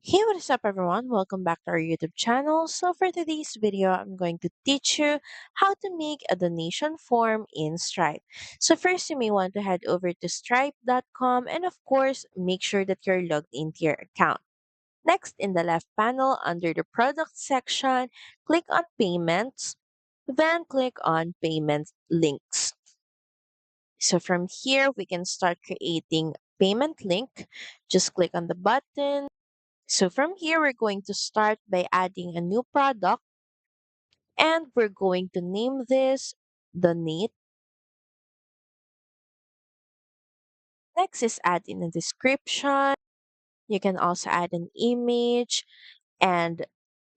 Hey, what is up everyone? Welcome back to our YouTube channel. So for today's video, I'm going to teach you how to make a donation form in Stripe. So first, you may want to head over to stripe.com and of course, make sure that you're logged into your account. Next, in the left panel under the product section, click on payments, then click on payment links. So from here, we can start creating payment link. Just click on the button. So from here, we're going to start by adding a new product and we're going to name this Donate. Next is add in a description. You can also add an image and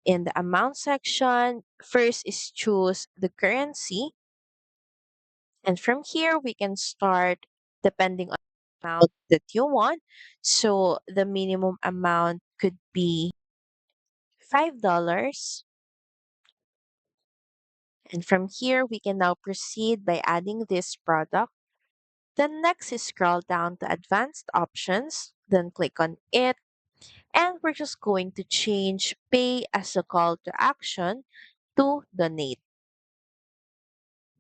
in the amount section, first is choose the currency. And from here, we can start depending on the amount that you want. So the minimum amount could be $5. And from here, we can now proceed by adding this product. Then next is scroll down to advanced options, then click on it. And we're just going to change pay as a call to action to donate.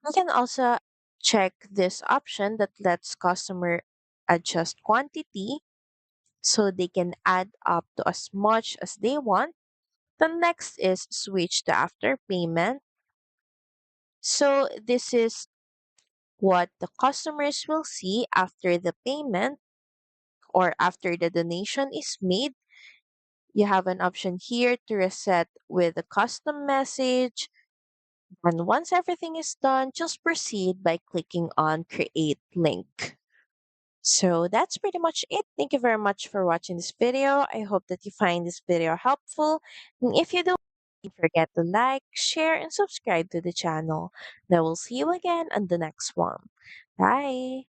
We can also check this option that lets customer adjust quantity so they can add up to as much as they want. The next is switch to after payment. So this is what the customers will see after the payment or after the donation is made. You have an option here to reset with a custom message. And once everything is done, just proceed by clicking on create link. So that's pretty much it. Thank you very much for watching this video. I hope that you find this video helpful. And if you do, don't forget to like, share, and subscribe to the channel. Then we'll see you again on the next one. Bye.